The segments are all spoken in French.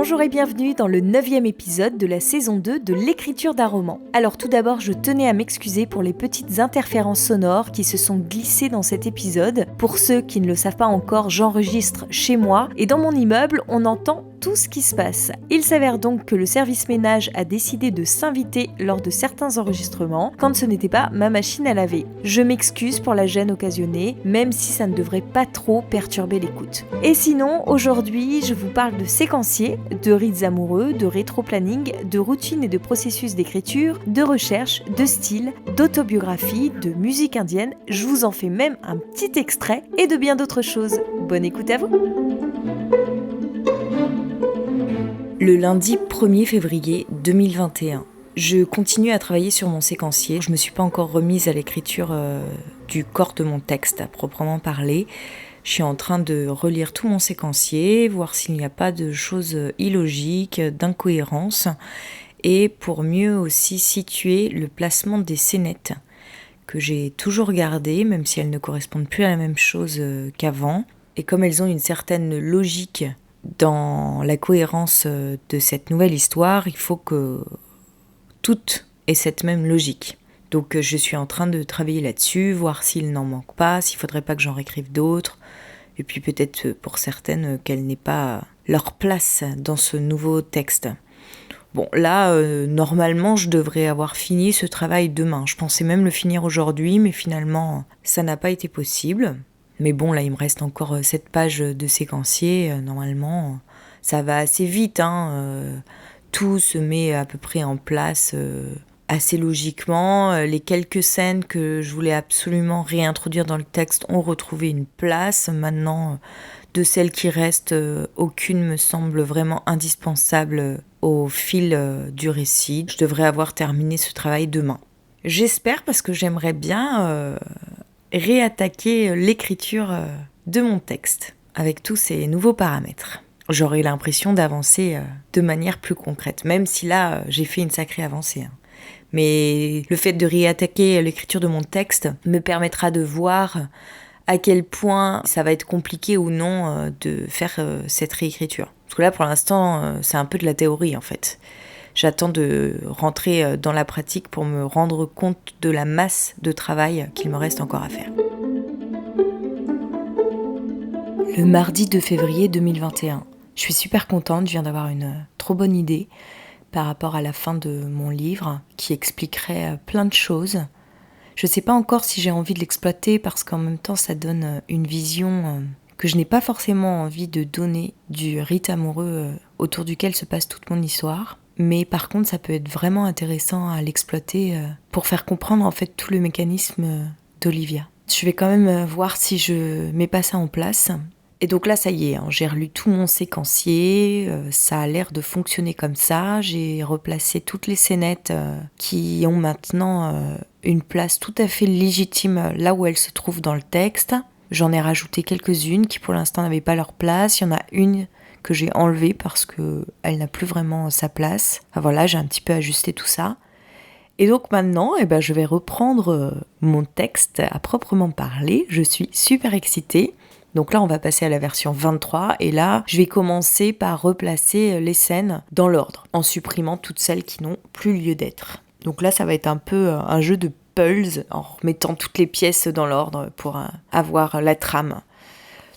Bonjour et bienvenue dans le 9e épisode de la saison 2 de l'écriture d'un roman. Alors tout d'abord, je tenais à m'excuser pour les petites interférences sonores qui se sont glissées dans cet épisode. Pour ceux qui ne le savent pas encore, j'enregistre chez moi et dans mon immeuble, on entend tout ce qui se passe. Il s'avère donc que le service ménage a décidé de s'inviter lors de certains enregistrements quand ce n'était pas ma machine à laver. Je m'excuse pour la gêne occasionnée, même si ça ne devrait pas trop perturber l'écoute. Et sinon, aujourd'hui, je vous parle de séquencier, de rites amoureux, de rétro-planning, de routine et de processus d'écriture, de recherche, de style, d'autobiographie, de musique indienne, je vous en fais même un petit extrait et de bien d'autres choses. Bonne écoute à vous! Le lundi 1er février 2021. Je continue à travailler sur mon séquencier. Je ne me suis pas encore remise à l'écriture du corps de mon texte à proprement parler. Je suis en train de relire tout mon séquencier, voir s'il n'y a pas de choses illogiques, d'incohérences, et pour mieux aussi situer le placement des scénettes que j'ai toujours gardées, même si elles ne correspondent plus à la même chose qu'avant. Et comme elles ont une certaine logique dans la cohérence de cette nouvelle histoire, il faut que toutes aient cette même logique. Donc je suis en train de travailler là-dessus, voir s'il n'en manque pas, s'il ne faudrait pas que j'en réécrive d'autres, et puis peut-être pour certaines qu'elles n'aient pas leur place dans ce nouveau texte. Bon, là, normalement, je devrais avoir fini ce travail demain. Je pensais même le finir aujourd'hui, mais finalement, ça n'a pas été possible. Mais bon, là, il me reste encore 7 pages de séquencier. Normalement, ça va assez vite. Tout se met à peu près en place assez logiquement. Les quelques scènes que je voulais absolument réintroduire dans le texte ont retrouvé une place. Maintenant, de celles qui restent, aucune me semble vraiment indispensable au fil du récit. Je devrais avoir terminé ce travail demain. J'espère, parce que j'aimerais bien réattaquer l'écriture de mon texte avec tous ces nouveaux paramètres. J'aurai l'impression d'avancer de manière plus concrète, même si là, j'ai fait une sacrée avancée. Mais le fait de réattaquer l'écriture de mon texte me permettra de voir à quel point ça va être compliqué ou non de faire cette réécriture. Parce que là, pour l'instant, c'est un peu de la théorie, en fait. J'attends de rentrer dans la pratique pour me rendre compte de la masse de travail qu'il me reste encore à faire. Le mardi 2 février 2021. Je suis super contente, je viens d'avoir une trop bonne idée par rapport à la fin de mon livre qui expliquerait plein de choses. Je ne sais pas encore si j'ai envie de l'exploiter parce qu'en même temps ça donne une vision que je n'ai pas forcément envie de donner du rite amoureux autour duquel se passe toute mon histoire. Mais par contre, ça peut être vraiment intéressant à l'exploiter pour faire comprendre en fait tout le mécanisme d'Olivia. Je vais quand même voir si je mets pas ça en place. Et donc là, ça y est, j'ai relu tout mon séquencier, ça a l'air de fonctionner comme ça. J'ai replacé toutes les scénettes qui ont maintenant une place tout à fait légitime là où elles se trouvent dans le texte. J'en ai rajouté quelques-unes qui pour l'instant n'avaient pas leur place. Il y en a une que j'ai enlevée parce qu'elle n'a plus vraiment sa place. Enfin, voilà, j'ai un petit peu ajusté tout ça. Et donc maintenant, je vais reprendre mon texte à proprement parler. Je suis super excitée. Donc là, on va passer à la version 23. Et là, je vais commencer par replacer les scènes dans l'ordre, en supprimant toutes celles qui n'ont plus lieu d'être. Donc là, ça va être un peu un jeu de puzzle, en remettant toutes les pièces dans l'ordre pour avoir la trame.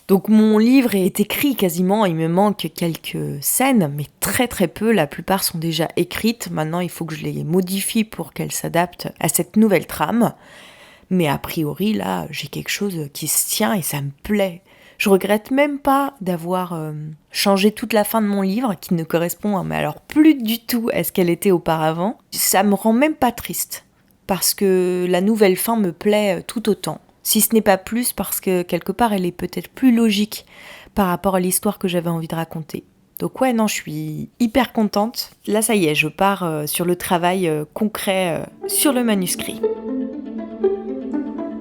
Donc mon livre est écrit quasiment, il me manque quelques scènes, mais très très peu, la plupart sont déjà écrites. Maintenant il faut que je les modifie pour qu'elles s'adaptent à cette nouvelle trame. Mais a priori là, j'ai quelque chose qui se tient et ça me plaît. Je regrette même pas d'avoir changé toute la fin de mon livre, qui ne correspond mais alors plus du tout à ce qu'elle était auparavant. Ça me rend même pas triste, parce que la nouvelle fin me plaît tout autant. Si ce n'est pas plus, parce que quelque part, elle est peut-être plus logique par rapport à l'histoire que j'avais envie de raconter. Donc ouais, non, je suis hyper contente. Là, ça y est, je pars sur le travail concret sur le manuscrit.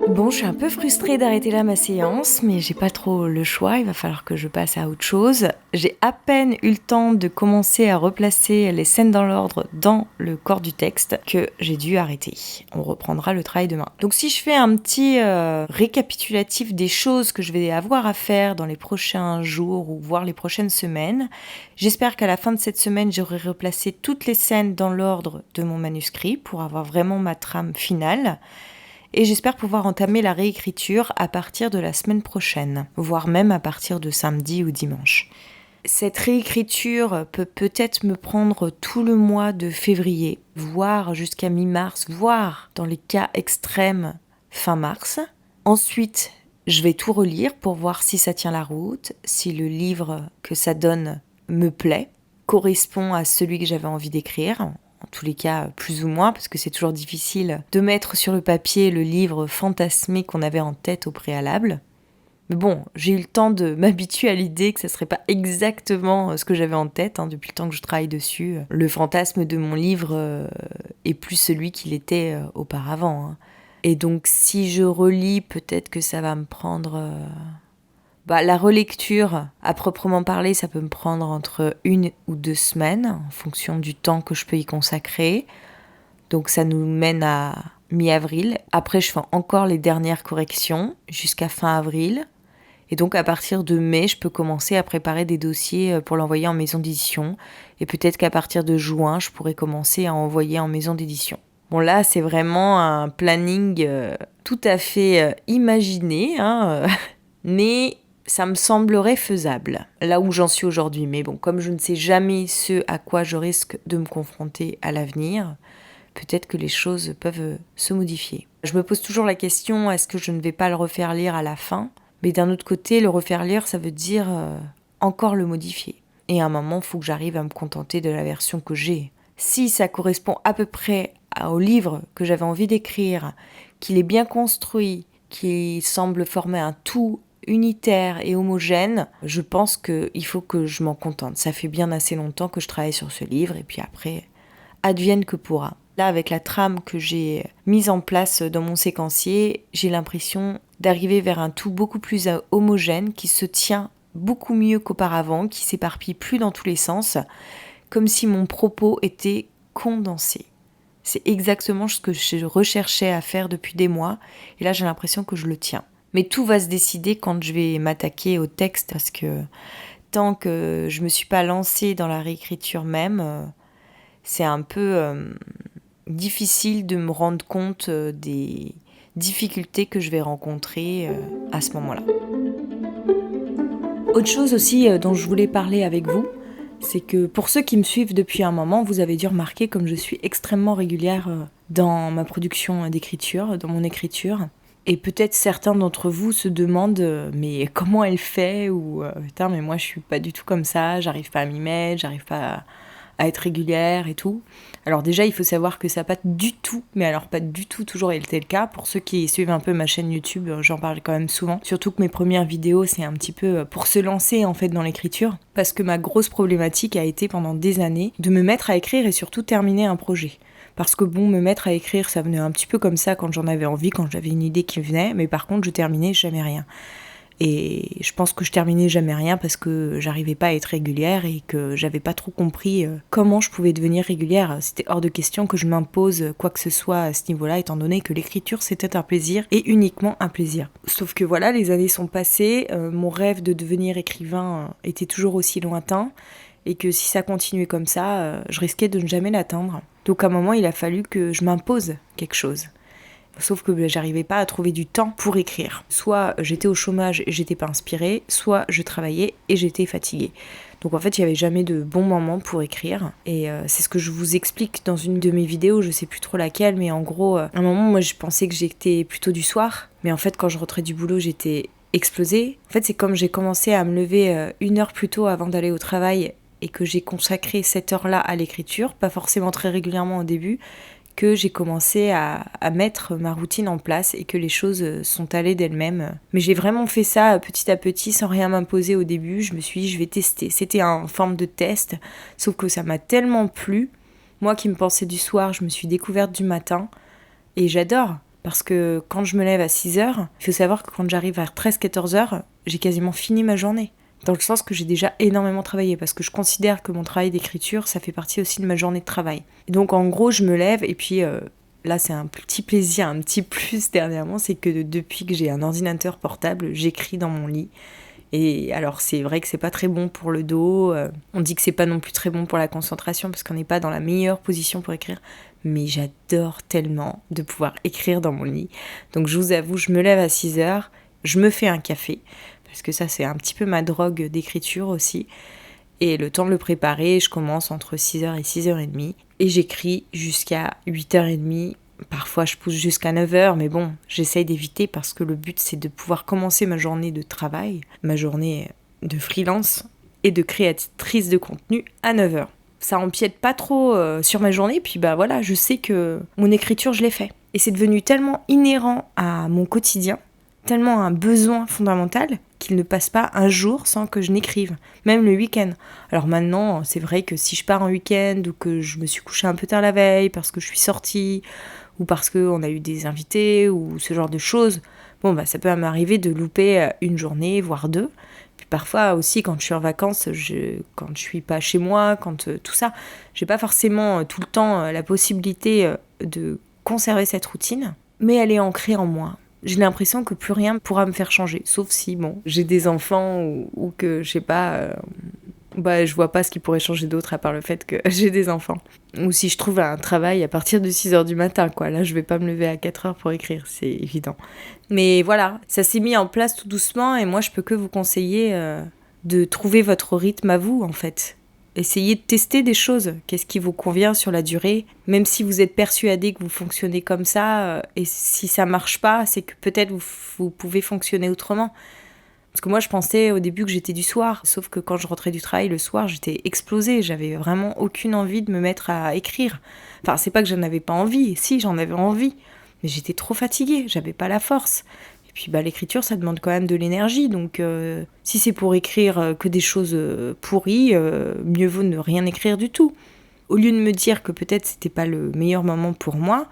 Bon, je suis un peu frustrée d'arrêter là ma séance, mais j'ai pas trop le choix, il va falloir que je passe à autre chose. J'ai à peine eu le temps de commencer à replacer les scènes dans l'ordre dans le corps du texte que j'ai dû arrêter. On reprendra le travail demain. Donc si je fais un petit récapitulatif des choses que je vais avoir à faire dans les prochains jours ou voire les prochaines semaines, j'espère qu'à la fin de cette semaine, j'aurai replacé toutes les scènes dans l'ordre de mon manuscrit pour avoir vraiment ma trame finale. Et j'espère pouvoir entamer la réécriture à partir de la semaine prochaine, voire même à partir de samedi ou dimanche. Cette réécriture peut peut-être me prendre tout le mois de février, voire jusqu'à mi-mars, voire dans les cas extrêmes fin mars. Ensuite, je vais tout relire pour voir si ça tient la route, si le livre que ça donne me plaît, correspond à celui que j'avais envie d'écrire. En tous les cas, plus ou moins, parce que c'est toujours difficile de mettre sur le papier le livre fantasmé qu'on avait en tête au préalable. Mais bon, j'ai eu le temps de m'habituer à l'idée que ça serait pas exactement ce que j'avais en tête, depuis le temps que je travaille dessus. Le fantasme de mon livre est plus celui qu'il était auparavant. Et donc, si je relis, peut-être que ça va me prendre... la relecture, à proprement parler, ça peut me prendre entre 1 ou 2 semaines, en fonction du temps que je peux y consacrer. Donc ça nous mène à mi-avril. Après, je fais encore les dernières corrections jusqu'à fin avril. Et donc à partir de mai, je peux commencer à préparer des dossiers pour l'envoyer en maison d'édition. Et peut-être qu'à partir de juin, je pourrais commencer à envoyer en maison d'édition. Bon là, c'est vraiment un planning tout à fait imaginé, mais... ça me semblerait faisable, là où j'en suis aujourd'hui. Mais bon, comme je ne sais jamais ce à quoi je risque de me confronter à l'avenir, peut-être que les choses peuvent se modifier. Je me pose toujours la question, est-ce que je ne vais pas le refaire lire à la fin ? Mais d'un autre côté, le refaire lire, ça veut dire encore le modifier. Et à un moment, il faut que j'arrive à me contenter de la version que j'ai. Si ça correspond à peu près au livre que j'avais envie d'écrire, qu'il est bien construit, qu'il semble former un tout unitaire et homogène, je pense qu'il faut que je m'en contente. Ça fait bien assez longtemps que je travaille sur ce livre et puis après, advienne que pourra. Là, avec la trame que j'ai mise en place dans mon séquencier, j'ai l'impression d'arriver vers un tout beaucoup plus homogène qui se tient beaucoup mieux qu'auparavant, qui s'éparpille plus dans tous les sens, comme si mon propos était condensé. C'est exactement ce que je recherchais à faire depuis des mois et là, j'ai l'impression que je le tiens. Mais tout va se décider quand je vais m'attaquer au texte parce que tant que je ne me suis pas lancée dans la réécriture même, c'est un peu difficile de me rendre compte des difficultés que je vais rencontrer à ce moment-là. Autre chose aussi dont je voulais parler avec vous, c'est que pour ceux qui me suivent depuis un moment, vous avez dû remarquer comme je suis extrêmement régulière dans ma production d'écriture, dans mon écriture. Et peut-être certains d'entre vous se demandent mais comment elle fait ou putain mais moi je suis pas du tout comme ça, j'arrive pas à m'y mettre, j'arrive pas à être régulière et tout. Alors déjà il faut savoir que ça n'a pas du tout, mais alors pas du tout toujours été le cas. Pour ceux qui suivent un peu ma chaîne YouTube, j'en parle quand même souvent. Surtout que mes premières vidéos c'est un petit peu pour se lancer en fait dans l'écriture. Parce que ma grosse problématique a été pendant des années de me mettre à écrire et surtout terminer un projet. Parce que bon, me mettre à écrire, ça venait un petit peu comme ça quand j'en avais envie, quand j'avais une idée qui venait, mais par contre, je terminais jamais rien. Et je pense que je terminais jamais rien parce que j'arrivais pas à être régulière et que j'avais pas trop compris comment je pouvais devenir régulière. C'était hors de question que je m'impose quoi que ce soit à ce niveau-là, étant donné que l'écriture c'était un plaisir et uniquement un plaisir. Sauf que voilà, les années sont passées, mon rêve de devenir écrivain était toujours aussi lointain et que si ça continuait comme ça, je risquais de ne jamais l'atteindre. Donc à un moment, il a fallu que je m'impose quelque chose. Sauf que j'arrivais pas à trouver du temps pour écrire. Soit j'étais au chômage et j'étais pas inspirée, soit je travaillais et j'étais fatiguée. Donc en fait, il n'y avait jamais de bon moment pour écrire. Et c'est ce que je vous explique dans une de mes vidéos, je sais plus trop laquelle, mais en gros, à un moment, moi je pensais que j'étais plutôt du soir. Mais en fait, quand je rentrais du boulot, j'étais explosée. En fait, c'est comme j'ai commencé à me lever 1 heure plus tôt avant d'aller au travail et que j'ai consacré cette heure-là à l'écriture, pas forcément très régulièrement au début, que j'ai commencé à mettre ma routine en place et que les choses sont allées d'elles-mêmes. Mais j'ai vraiment fait ça petit à petit sans rien m'imposer au début. Je me suis dit, je vais tester. C'était en forme de test, sauf que ça m'a tellement plu. Moi qui me pensais du soir, je me suis découverte du matin et j'adore. Parce que quand je me lève à 6h, il faut savoir que quand j'arrive à 13-14h, j'ai quasiment fini ma journée. Dans le sens que j'ai déjà énormément travaillé, parce que je considère que mon travail d'écriture, ça fait partie aussi de ma journée de travail. Et donc en gros, je me lève et puis là c'est un petit plaisir, un petit plus dernièrement, c'est que depuis que j'ai un ordinateur portable, j'écris dans mon lit. Et alors c'est vrai que c'est pas très bon pour le dos, on dit que c'est pas non plus très bon pour la concentration parce qu'on n'est pas dans la meilleure position pour écrire, mais j'adore tellement de pouvoir écrire dans mon lit. Donc je vous avoue, je me lève à 6h, je me fais un café, parce que ça c'est un petit peu ma drogue d'écriture aussi, et le temps de le préparer, je commence entre 6h et 6h30, et j'écris jusqu'à 8h30. Parfois je pousse jusqu'à 9h, mais bon, j'essaye d'éviter parce que le but c'est de pouvoir commencer ma journée de travail, ma journée de freelance et de créatrice de contenu à 9h. Ça empiète pas trop sur ma journée, puis bah voilà, je sais que mon écriture je l'ai fait. Et c'est devenu tellement inhérent à mon quotidien, tellement un besoin fondamental qu'il ne passe pas un jour sans que je n'écrive, même le week-end. Alors maintenant, c'est vrai que si je pars en week-end ou que je me suis couchée un peu tard la veille parce que je suis sortie ou parce qu'on a eu des invités ou ce genre de choses, bon bah ça peut m'arriver de louper une journée, voire deux. Puis parfois aussi quand je suis en vacances, quand je suis pas chez moi, quand tout ça, j'ai pas forcément tout le temps la possibilité de conserver cette routine, mais elle est ancrée en moi. J'ai l'impression que plus rien pourra me faire changer, sauf si, bon, j'ai des enfants ou que, je sais pas, je vois pas ce qui pourrait changer d'autre à part le fait que j'ai des enfants. Ou si je trouve un travail à partir de 6h du matin, quoi. Là, je vais pas me lever à 4h pour écrire, c'est évident. Mais voilà, ça s'est mis en place tout doucement et moi, je peux que vous conseiller de trouver votre rythme à vous, en fait. Essayez de tester des choses, qu'est-ce qui vous convient sur la durée, même si vous êtes persuadé que vous fonctionnez comme ça, et si ça marche pas, c'est que peut-être vous pouvez fonctionner autrement. Parce que moi je pensais au début que j'étais du soir, sauf que quand je rentrais du travail le soir, j'étais explosée, j'avais vraiment aucune envie de me mettre à écrire. Enfin, c'est pas que j'en avais pas envie, si j'en avais envie, mais j'étais trop fatiguée, j'avais pas la force. Puis l'écriture, ça demande quand même de l'énergie, donc si c'est pour écrire que des choses pourries, mieux vaut ne rien écrire du tout. Au lieu de me dire que peut-être c'était pas le meilleur moment pour moi,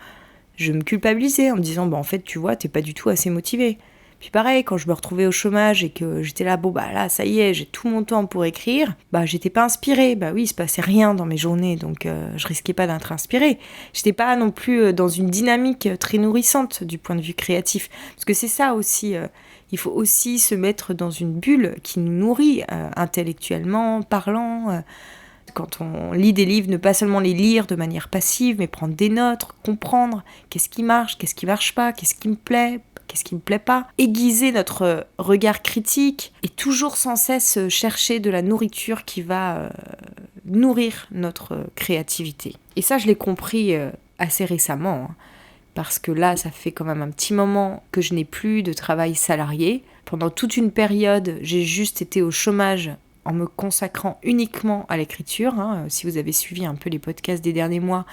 je me culpabilisais en me disant en fait tu vois, t'es pas du tout assez motivée. Puis pareil, quand je me retrouvais au chômage et que j'étais là, là ça y est, j'ai tout mon temps pour écrire, j'étais pas inspirée. Oui, il se passait rien dans mes journées, donc je risquais pas d'être inspirée. J'étais pas non plus dans une dynamique très nourrissante du point de vue créatif. Parce que c'est ça aussi, il faut aussi se mettre dans une bulle qui nous nourrit intellectuellement, parlant. Quand on lit des livres, ne pas seulement les lire de manière passive, mais prendre des notes, comprendre qu'est-ce qui marche pas, qu'est-ce qui me plaît, qu'est-ce qui me plaît pas, aiguiser notre regard critique et toujours sans cesse chercher de la nourriture qui va nourrir notre créativité. Et ça, je l'ai compris assez récemment, parce que là, ça fait quand même un petit moment que je n'ai plus de travail salarié. Pendant toute une période, j'ai juste été au chômage en me consacrant uniquement à l'écriture. Si vous avez suivi un peu les podcasts des derniers mois,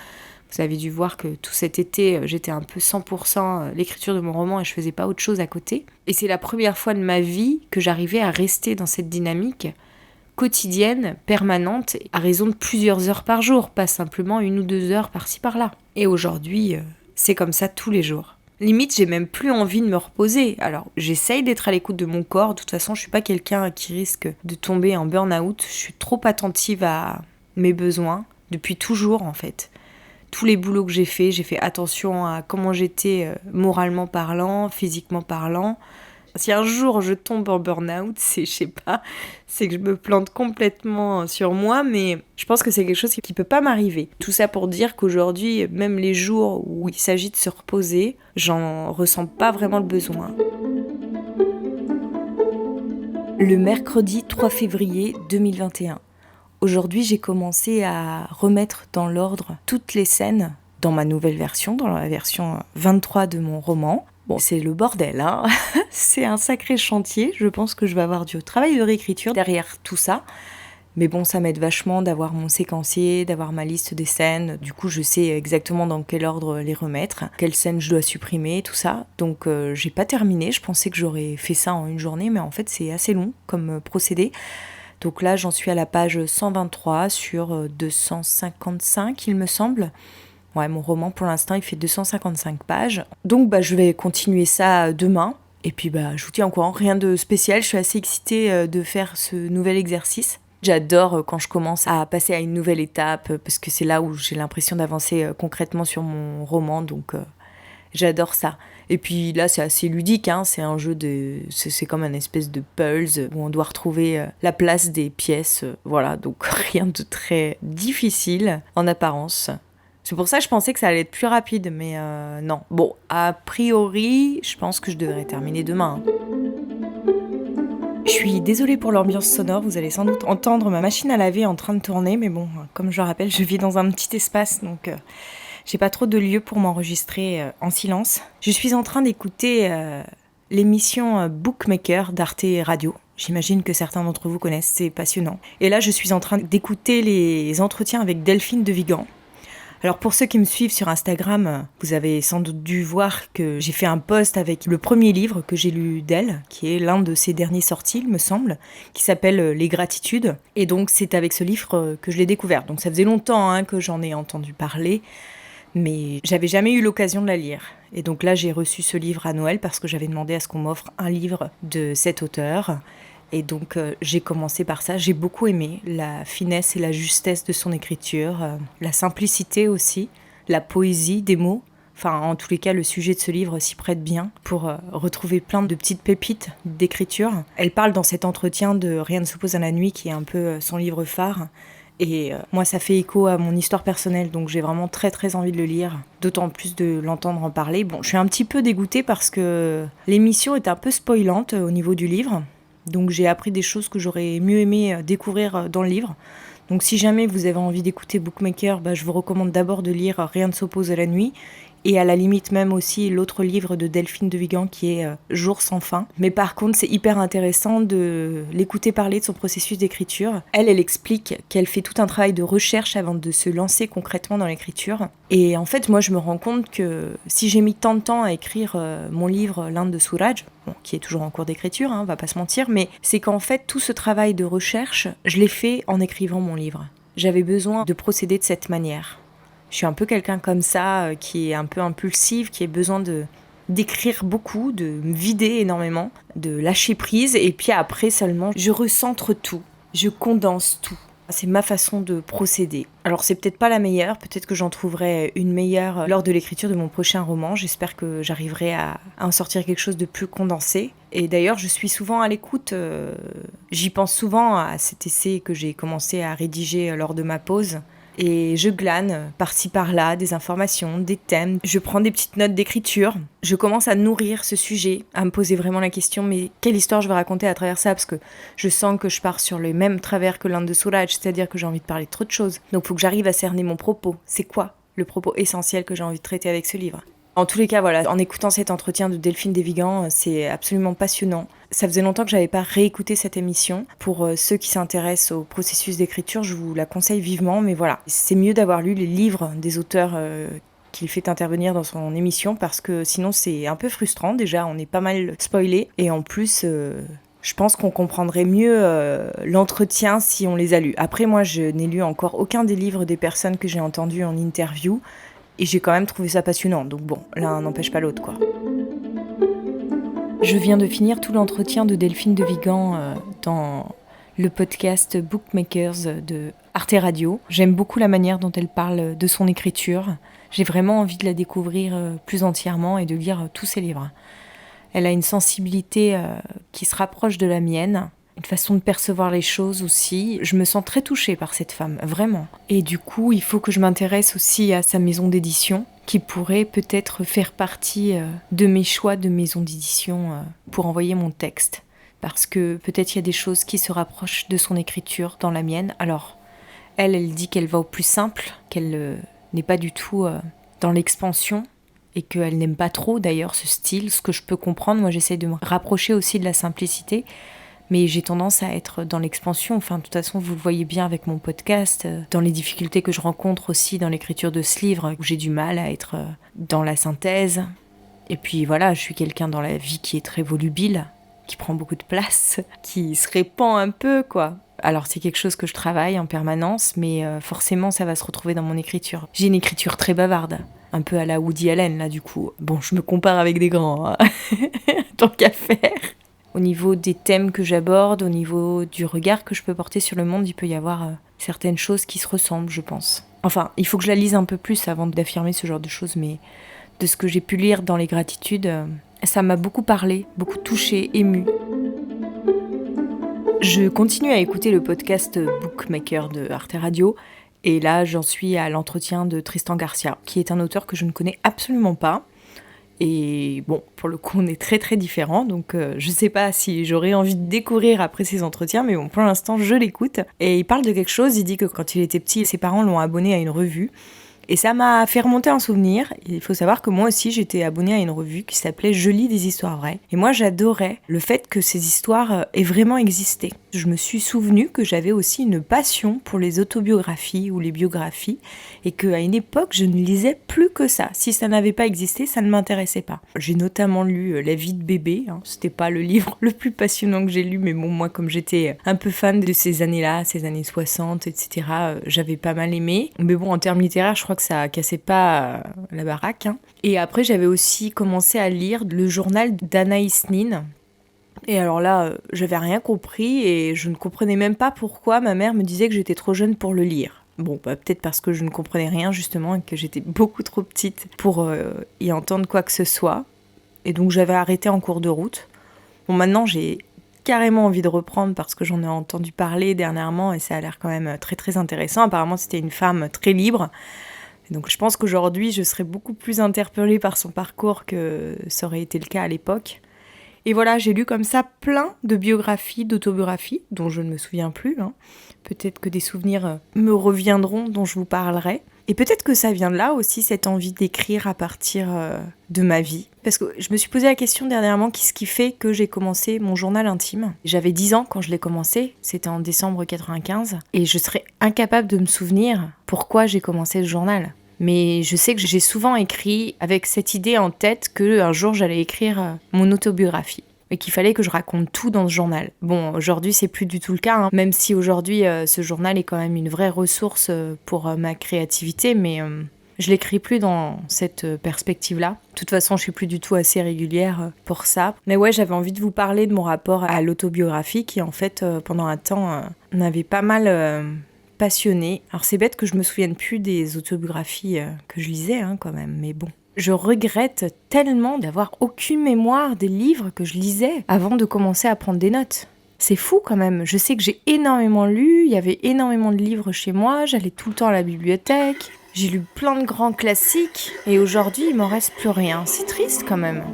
vous avez dû voir que tout cet été, j'étais un peu 100% l'écriture de mon roman et je faisais pas autre chose à côté. Et c'est la première fois de ma vie que j'arrivais à rester dans cette dynamique quotidienne, permanente, à raison de plusieurs heures par jour, pas simplement 1 ou 2 heures par-ci par-là. Et aujourd'hui, c'est comme ça tous les jours. Limite, j'ai même plus envie de me reposer. Alors, j'essaye d'être à l'écoute de mon corps. De toute façon, je suis pas quelqu'un qui risque de tomber en burn-out. Je suis trop attentive à mes besoins, depuis toujours en fait. Tous les boulots que j'ai fait attention à comment j'étais moralement parlant, physiquement parlant. Si un jour je tombe en burn-out, c'est que je me plante complètement sur moi, mais je pense que c'est quelque chose qui peut pas m'arriver. Tout ça pour dire qu'aujourd'hui, même les jours où il s'agit de se reposer, j'en ressens pas vraiment le besoin. Le mercredi 3 février 2021. Aujourd'hui, j'ai commencé à remettre dans l'ordre toutes les scènes dans ma nouvelle version, dans la version 23 de mon roman. Bon, c'est le bordel, c'est un sacré chantier. Je pense que je vais avoir du travail de réécriture derrière tout ça. Mais bon, ça m'aide vachement d'avoir mon séquencier, d'avoir ma liste des scènes. Du coup, je sais exactement dans quel ordre les remettre, quelles scènes je dois supprimer, tout ça. Donc, j'ai pas terminé. Je pensais que j'aurais fait ça en une journée, mais en fait, c'est assez long comme procédé. Donc là, j'en suis à la page 123 sur 255, il me semble. Ouais, mon roman, pour l'instant, il fait 255 pages. Donc, je vais continuer ça demain. Et puis, je vous tiens au courant. Rien de spécial. Je suis assez excitée de faire ce nouvel exercice. J'adore quand je commence à passer à une nouvelle étape parce que c'est là où j'ai l'impression d'avancer concrètement sur mon roman. Donc, j'adore ça. Et puis là, c'est assez ludique, hein. C'est un jeu c'est comme un espèce de puzzle où on doit retrouver la place des pièces. Voilà, donc rien de très difficile en apparence. C'est pour ça que je pensais que ça allait être plus rapide, mais non. Bon, a priori, je pense que je devrais terminer demain. Je suis désolée pour l'ambiance sonore, vous allez sans doute entendre ma machine à laver en train de tourner, mais bon, comme je le rappelle, je vis dans un petit espace, donc j'ai pas trop de lieu pour m'enregistrer en silence. Je suis en train d'écouter l'émission Bookmaker d'Arte Radio. J'imagine que certains d'entre vous connaissent, c'est passionnant. Et là, je suis en train d'écouter les entretiens avec Delphine de Vigan. Alors pour ceux qui me suivent sur Instagram, vous avez sans doute dû voir que j'ai fait un post avec le premier livre que j'ai lu d'elle, qui est l'un de ses derniers sortis, il me semble, qui s'appelle Les Gratitudes. Et donc c'est avec ce livre que je l'ai découvert. Donc ça faisait longtemps que j'en ai entendu parler, mais j'avais jamais eu l'occasion de la lire. Et donc là j'ai reçu ce livre à Noël parce que j'avais demandé à ce qu'on m'offre un livre de cet auteur. Et donc j'ai commencé par ça, j'ai beaucoup aimé la finesse et la justesse de son écriture, la simplicité aussi, la poésie des mots. Enfin, en tous les cas, le sujet de ce livre s'y prête bien pour retrouver plein de petites pépites d'écriture. Elle parle dans cet entretien de Rien ne s'oppose à la nuit, qui est un peu son livre phare. Et moi, ça fait écho à mon histoire personnelle, donc j'ai vraiment très très envie de le lire, d'autant plus de l'entendre en parler. Bon, je suis un petit peu dégoûtée parce que l'émission est un peu spoilante au niveau du livre. Donc j'ai appris des choses que j'aurais mieux aimé découvrir dans le livre. Donc si jamais vous avez envie d'écouter Bookmaker, je vous recommande d'abord de lire Rien ne s'oppose à la nuit. Et à la limite même aussi l'autre livre de Delphine de Vigan qui est Jour sans fin. Mais par contre, c'est hyper intéressant de l'écouter parler de son processus d'écriture. Elle explique qu'elle fait tout un travail de recherche avant de se lancer concrètement dans l'écriture. Et en fait, moi, je me rends compte que si j'ai mis tant de temps à écrire mon livre L'Inde de Suraj, qui est toujours en cours d'écriture, on va pas se mentir, mais c'est qu'en fait, tout ce travail de recherche, je l'ai fait en écrivant mon livre. J'avais besoin de procéder de cette manière. Je suis un peu quelqu'un comme ça, qui est un peu impulsive, qui a besoin d'écrire beaucoup, de me vider énormément, de lâcher prise, et puis après seulement, je recentre tout, je condense tout. C'est ma façon de procéder. Alors c'est peut-être pas la meilleure, peut-être que j'en trouverai une meilleure lors de l'écriture de mon prochain roman. J'espère que j'arriverai à en sortir quelque chose de plus condensé. Et d'ailleurs, je suis souvent à l'écoute, j'y pense souvent à cet essai que j'ai commencé à rédiger lors de ma pause. Et je glane par-ci par-là des informations, des thèmes. Je prends des petites notes d'écriture. Je commence à nourrir ce sujet, à me poser vraiment la question, mais quelle histoire je vais raconter à travers ça? Parce que je sens que je pars sur les mêmes travers que l'Inde de Suraj, c'est-à-dire que j'ai envie de parler de trop de choses. Donc il faut que j'arrive à cerner mon propos. C'est quoi le propos essentiel que j'ai envie de traiter avec ce livre? En tous les cas, voilà, en écoutant cet entretien de Delphine de Vigan, c'est absolument passionnant. Ça faisait longtemps que j'avais pas réécouté cette émission. Pour ceux qui s'intéressent au processus d'écriture, je vous la conseille vivement. Mais voilà, c'est mieux d'avoir lu les livres des auteurs qu'il fait intervenir dans son émission parce que sinon c'est un peu frustrant. Déjà, on est pas mal spoilé. Et en plus, je pense qu'on comprendrait mieux l'entretien si on les a lus. Après, moi, je n'ai lu encore aucun des livres des personnes que j'ai entendues en interview. Et j'ai quand même trouvé ça passionnant. Donc bon, l'un n'empêche pas l'autre, quoi. Je viens de finir tout l'entretien de Delphine de Vigan dans le podcast Bookmakers de Arte Radio. J'aime beaucoup la manière dont elle parle de son écriture. J'ai vraiment envie de la découvrir plus entièrement et de lire tous ses livres. Elle a une sensibilité qui se rapproche de la mienne, une façon de percevoir les choses aussi. Je me sens très touchée par cette femme, vraiment. Et du coup, il faut que je m'intéresse aussi à sa maison d'édition, qui pourrait peut-être faire partie de mes choix de maison d'édition pour envoyer mon texte. Parce que peut-être il y a des choses qui se rapprochent de son écriture dans la mienne. Alors, elle dit qu'elle va au plus simple, qu'elle n'est pas du tout dans l'expansion, et qu'elle n'aime pas trop d'ailleurs ce style, ce que je peux comprendre. Moi, j'essaie de me rapprocher aussi de la simplicité, mais j'ai tendance à être dans l'expansion. Enfin, de toute façon, vous le voyez bien avec mon podcast, dans les difficultés que je rencontre aussi dans l'écriture de ce livre, où j'ai du mal à être dans la synthèse. Et puis voilà, je suis quelqu'un dans la vie qui est très volubile, qui prend beaucoup de place, qui se répand un peu, quoi. Alors c'est quelque chose que je travaille en permanence, mais forcément ça va se retrouver dans mon écriture. J'ai une écriture très bavarde, un peu à la Woody Allen là du coup. Bon, je me compare avec des grands, hein. Tant qu'à faire. Au niveau des thèmes que j'aborde, au niveau du regard que je peux porter sur le monde, il peut y avoir certaines choses qui se ressemblent, je pense. Enfin, il faut que je la lise un peu plus avant d'affirmer ce genre de choses, mais de ce que j'ai pu lire dans les gratitudes, ça m'a beaucoup parlé, beaucoup touché, ému. Je continue à écouter le podcast Bookmaker de Arte Radio, et là j'en suis à l'entretien de Tristan Garcia, qui est un auteur que je ne connais absolument pas. Et bon, pour le coup, on est très très différents, donc je sais pas si j'aurais envie de découvrir après ces entretiens, mais bon, pour l'instant, je l'écoute. Et il parle de quelque chose, il dit que quand il était petit, ses parents l'ont abonné à une revue. Et ça m'a fait remonter un souvenir. Il faut savoir que moi aussi, j'étais abonnée à une revue qui s'appelait Je lis des histoires vraies. Et moi, j'adorais le fait que ces histoires aient vraiment existé. Je me suis souvenue que j'avais aussi une passion pour les autobiographies ou les biographies et qu'à une époque, je ne lisais plus que ça. Si ça n'avait pas existé, ça ne m'intéressait pas. J'ai notamment lu La vie de bébé. C'était pas le livre le plus passionnant que j'ai lu, mais bon, moi, comme j'étais un peu fan de ces années-là, ces années 60, etc., j'avais pas mal aimé. Mais bon, en termes littéraires, je crois que ça cassait pas la baraque. Et après, j'avais aussi commencé à lire le journal d'Anaïs Nin. Et alors là, j'avais rien compris et je ne comprenais même pas pourquoi ma mère me disait que j'étais trop jeune pour le lire. Bon, peut-être parce que je ne comprenais rien justement et que j'étais beaucoup trop petite pour y entendre quoi que ce soit. Et donc j'avais arrêté en cours de route. Bon, maintenant j'ai carrément envie de reprendre parce que j'en ai entendu parler dernièrement et ça a l'air quand même très très intéressant. Apparemment c'était une femme très libre. Donc je pense qu'aujourd'hui je serais beaucoup plus interpellée par son parcours que ça aurait été le cas à l'époque. Et voilà, j'ai lu comme ça plein de biographies, d'autobiographies, dont je ne me souviens plus. Peut-être que des souvenirs me reviendront, dont je vous parlerai. Et peut-être que ça vient de là aussi, cette envie d'écrire à partir de ma vie. Parce que je me suis posé la question dernièrement, qu'est-ce qui fait que j'ai commencé mon journal intime ? J'avais 10 ans quand je l'ai commencé, c'était en décembre 95, et je serais incapable de me souvenir pourquoi j'ai commencé ce journal. Mais je sais que j'ai souvent écrit avec cette idée en tête qu'un jour j'allais écrire mon autobiographie et qu'il fallait que je raconte tout dans ce journal. Bon, aujourd'hui c'est plus du tout le cas, même si aujourd'hui ce journal est quand même une vraie ressource pour ma créativité, mais je l'écris plus dans cette perspective-là. De toute façon, je suis plus du tout assez régulière pour ça. Mais ouais, j'avais envie de vous parler de mon rapport à l'autobiographie qui en fait pendant un temps m'avait pas mal passionnée. Alors c'est bête que je me souvienne plus des autobiographies que je lisais quand même, mais bon. Je regrette tellement d'avoir aucune mémoire des livres que je lisais avant de commencer à prendre des notes. C'est fou quand même, je sais que j'ai énormément lu, il y avait énormément de livres chez moi, j'allais tout le temps à la bibliothèque, j'ai lu plein de grands classiques, et aujourd'hui il m'en reste plus rien, c'est triste quand même.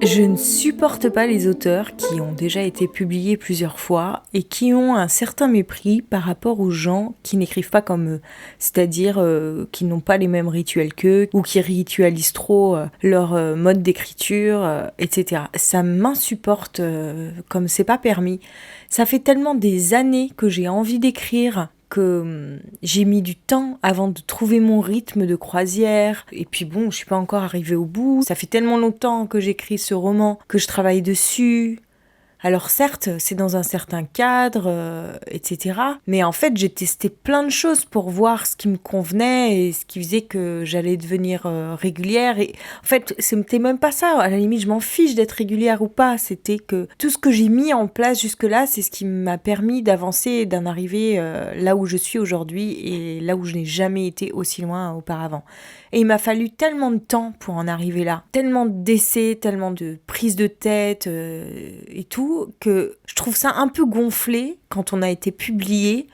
Je ne supporte pas les auteurs qui ont déjà été publiés plusieurs fois et qui ont un certain mépris par rapport aux gens qui n'écrivent pas comme eux, c'est-à-dire qui n'ont pas les mêmes rituels qu'eux ou qui ritualisent trop leur mode d'écriture, etc. Ça m'insupporte comme c'est pas permis. Ça fait tellement des années que j'ai envie d'écrire que j'ai mis du temps avant de trouver mon rythme de croisière. Et puis bon, je suis pas encore arrivée au bout. Ça fait tellement longtemps que j'écris ce roman, que je travaille dessus. Alors certes, c'est dans un certain cadre, etc. Mais en fait, j'ai testé plein de choses pour voir ce qui me convenait et ce qui faisait que j'allais devenir régulière. Et en fait, c'était même pas ça. À la limite, je m'en fiche d'être régulière ou pas. C'était que tout ce que j'ai mis en place jusque-là, c'est ce qui m'a permis d'avancer et d'en arriver là où je suis aujourd'hui et là où je n'ai jamais été aussi loin auparavant. Et il m'a fallu tellement de temps pour en arriver là, tellement d'essais, tellement de prises de tête et tout, que je trouve ça un peu gonflé quand on a été publié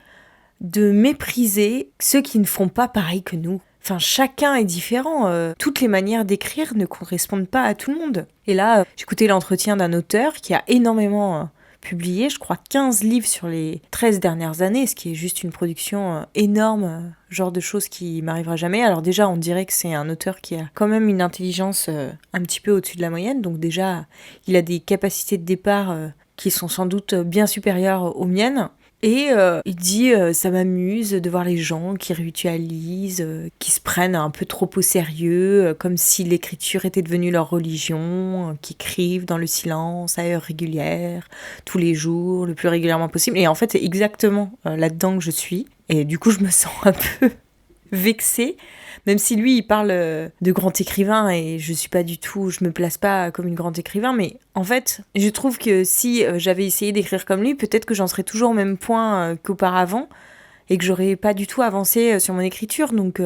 de mépriser ceux qui ne font pas pareil que nous. Enfin, chacun est différent. Toutes les manières d'écrire ne correspondent pas à tout le monde. Et là, j'écoutais l'entretien d'un auteur qui a énormément publié, je crois 15 livres sur les 13 dernières années, ce qui est juste une production énorme, genre de choses qui m'arrivera jamais. Alors déjà, on dirait que c'est un auteur qui a quand même une intelligence un petit peu au-dessus de la moyenne, donc déjà, il a des capacités de départ qui sont sans doute bien supérieures aux miennes. Et il dit ça m'amuse de voir les gens qui ritualisent, qui se prennent un peu trop au sérieux, comme si l'écriture était devenue leur religion, qui écrivent dans le silence à heure régulière, tous les jours, le plus régulièrement possible. Et en fait, c'est exactement là-dedans que je suis. Et du coup, je me sens un peu vexée, même si lui il parle de grand écrivain et je me place pas comme une grande écrivain, mais en fait je trouve que si j'avais essayé d'écrire comme lui, peut-être que j'en serais toujours au même point qu'auparavant et que j'aurais pas du tout avancé sur mon écriture. Donc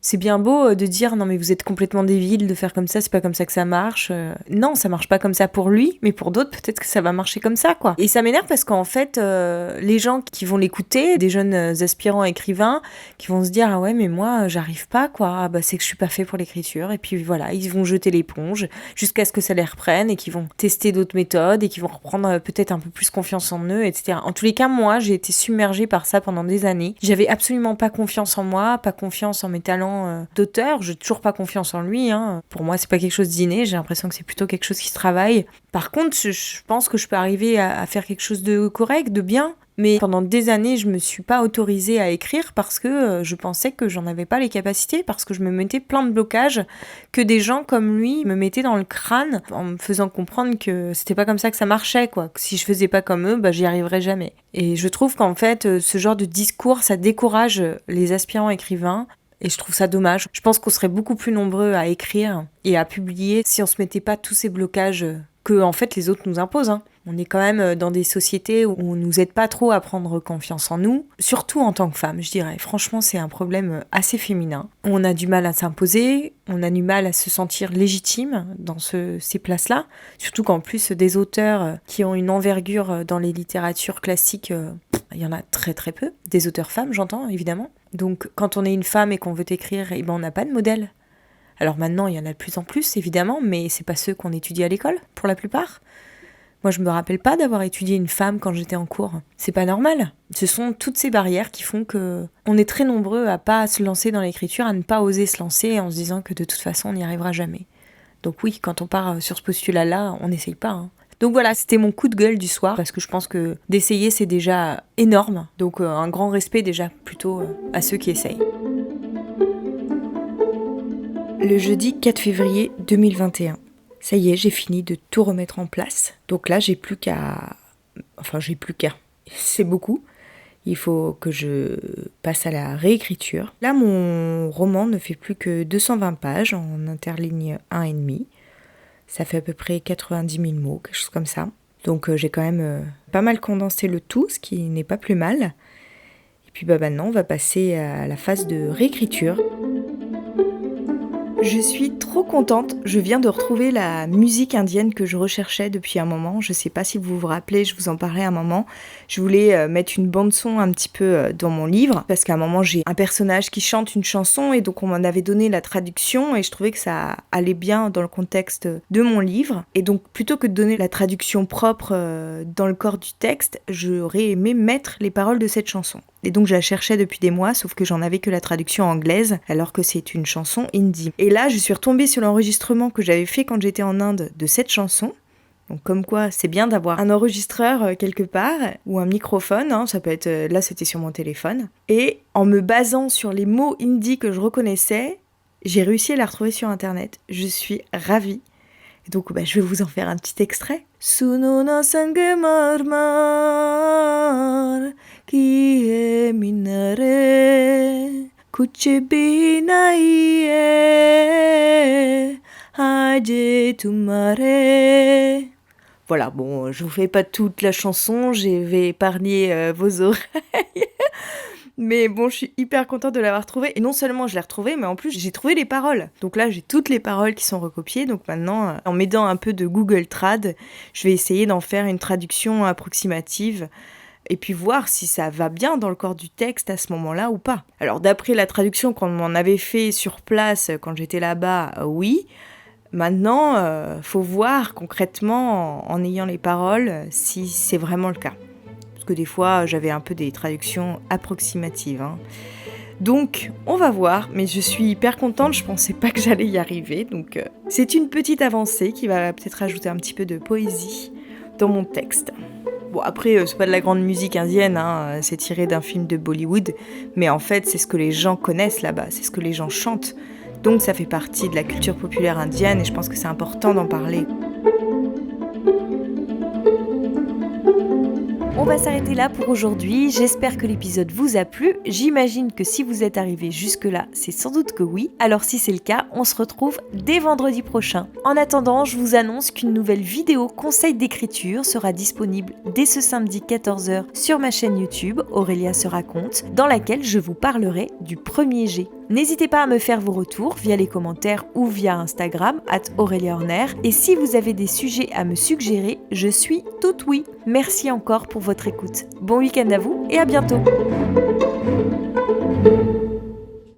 c'est bien beau de dire non mais vous êtes complètement débile de faire comme ça, c'est pas comme ça que ça marche. Non, ça marche pas comme ça pour lui, mais pour d'autres peut-être que ça va marcher comme ça quoi. Et ça m'énerve parce qu'en fait les gens qui vont l'écouter, des jeunes aspirants écrivains qui vont se dire ah ouais mais moi j'arrive pas quoi, ah bah c'est que je suis pas fait pour l'écriture, et puis voilà, ils vont jeter l'éponge jusqu'à ce que ça les reprenne et qu'ils vont tester d'autres méthodes et qu'ils vont reprendre peut-être un peu plus confiance en eux, etc. En tous les cas, moi j'ai été submergée par ça pendant des années. J'avais absolument pas confiance en moi, pas confiance en mes talents d'auteur, j'ai toujours pas confiance en lui, hein. Pour moi c'est pas quelque chose d'inné, j'ai l'impression que c'est plutôt quelque chose qui se travaille. Par contre je pense que je peux arriver à faire quelque chose de correct, de bien. Mais pendant des années, je me suis pas autorisée à écrire parce que je pensais que j'en avais pas les capacités, parce que je me mettais plein de blocages que des gens comme lui me mettaient dans le crâne en me faisant comprendre que c'était pas comme ça que ça marchait, quoi. Que si je faisais pas comme eux, j'y arriverais jamais. Et je trouve qu'en fait, ce genre de discours, ça décourage les aspirants écrivains. Et je trouve ça dommage. Je pense qu'on serait beaucoup plus nombreux à écrire et à publier si on se mettait pas tous ces blocages que en fait les autres nous imposent, hein. On est quand même dans des sociétés où on nous aide pas trop à prendre confiance en nous, surtout en tant que femme, je dirais. Franchement, c'est un problème assez féminin. On a du mal à s'imposer, on a du mal à se sentir légitime dans ces places-là, surtout qu'en plus des auteurs qui ont une envergure dans les littératures classiques, il y en a très très peu. Des auteurs femmes, j'entends, évidemment. Donc quand on est une femme et qu'on veut écrire, on n'a pas de modèle. Alors maintenant, il y en a de plus en plus, évidemment, mais c'est pas ceux qu'on étudie à l'école, pour la plupart. Moi, je me rappelle pas d'avoir étudié une femme quand j'étais en cours. C'est pas normal. Ce sont toutes ces barrières qui font que on est très nombreux à pas se lancer dans l'écriture, à ne pas oser se lancer en se disant que de toute façon, on n'y arrivera jamais. Donc oui, quand on part sur ce postulat-là, on n'essaye pas, hein. Donc voilà, c'était mon coup de gueule du soir, parce que je pense que d'essayer, c'est déjà énorme. Donc un grand respect déjà plutôt à ceux qui essayent. Le jeudi 4 février 2021. Ça y est, j'ai fini de tout remettre en place. Donc là, j'ai plus qu'à... C'est beaucoup. Il faut que je passe à la réécriture. Là, mon roman ne fait plus que 220 pages en interligne 1,5. Ça fait à peu près 90 000 mots, quelque chose comme ça. Donc j'ai quand même pas mal condensé le tout, ce qui n'est pas plus mal. Et puis maintenant, on va passer à la phase de réécriture. Je suis trop contente, je viens de retrouver la musique indienne que je recherchais depuis un moment. Je sais pas si vous vous rappelez, je vous en parlais à un moment. Je voulais mettre une bande son un petit peu dans mon livre, parce qu'à un moment j'ai un personnage qui chante une chanson et donc on m'en avait donné la traduction et je trouvais que ça allait bien dans le contexte de mon livre. Et donc plutôt que de donner la traduction propre dans le corps du texte, j'aurais aimé mettre les paroles de cette chanson. Et donc je la cherchais depuis des mois, sauf que j'en avais que la traduction anglaise, alors que c'est une chanson hindi. Et là, je suis retombée sur l'enregistrement que j'avais fait quand j'étais en Inde de cette chanson. Donc comme quoi, c'est bien d'avoir un enregistreur quelque part, ou un microphone, hein, ça peut être... Là, c'était sur mon téléphone. Et en me basant sur les mots hindi que je reconnaissais, j'ai réussi à la retrouver sur Internet. Je suis ravie. Et donc, je vais vous en faire un petit extrait. Suno na sang marmar ki hai minare kuch bhi nahi hai aaj tumhare. Voilà, bon, je vous fais pas toute la chanson, je vais épargner vos oreilles. Mais bon, je suis hyper contente de l'avoir trouvée. Et non seulement je l'ai retrouvée, mais en plus j'ai trouvé les paroles. Donc là, j'ai toutes les paroles qui sont recopiées. Donc maintenant, en m'aidant un peu de Google Trad, je vais essayer d'en faire une traduction approximative. Et puis voir si ça va bien dans le corps du texte à ce moment-là ou pas. Alors d'après la traduction qu'on m'en avait fait sur place quand j'étais là-bas, oui. Maintenant, faut voir concrètement, en ayant les paroles, si c'est vraiment le cas. Parce que des fois, j'avais un peu des traductions approximatives, hein. Donc, on va voir, mais je suis hyper contente, je pensais pas que j'allais y arriver. Donc, c'est une petite avancée qui va peut-être ajouter un petit peu de poésie dans mon texte. Bon, après, c'est pas de la grande musique indienne, hein, c'est tiré d'un film de Bollywood, mais en fait, c'est ce que les gens connaissent là-bas, c'est ce que les gens chantent. Donc ça fait partie de la culture populaire indienne et je pense que c'est important d'en parler. On va s'arrêter là pour aujourd'hui, j'espère que l'épisode vous a plu, j'imagine que si vous êtes arrivé jusque-là, c'est sans doute que oui, alors si c'est le cas, on se retrouve dès vendredi prochain. En attendant, je vous annonce qu'une nouvelle vidéo conseil d'écriture sera disponible dès ce samedi 14h sur ma chaîne YouTube, Aurélia se raconte, dans laquelle je vous parlerai du premier jet. N'hésitez pas à me faire vos retours via les commentaires ou via Instagram @AuréliaHorner. Et si vous avez des sujets à me suggérer, je suis toute oui. Merci encore pour votre écoute. Bon week-end à vous et à bientôt.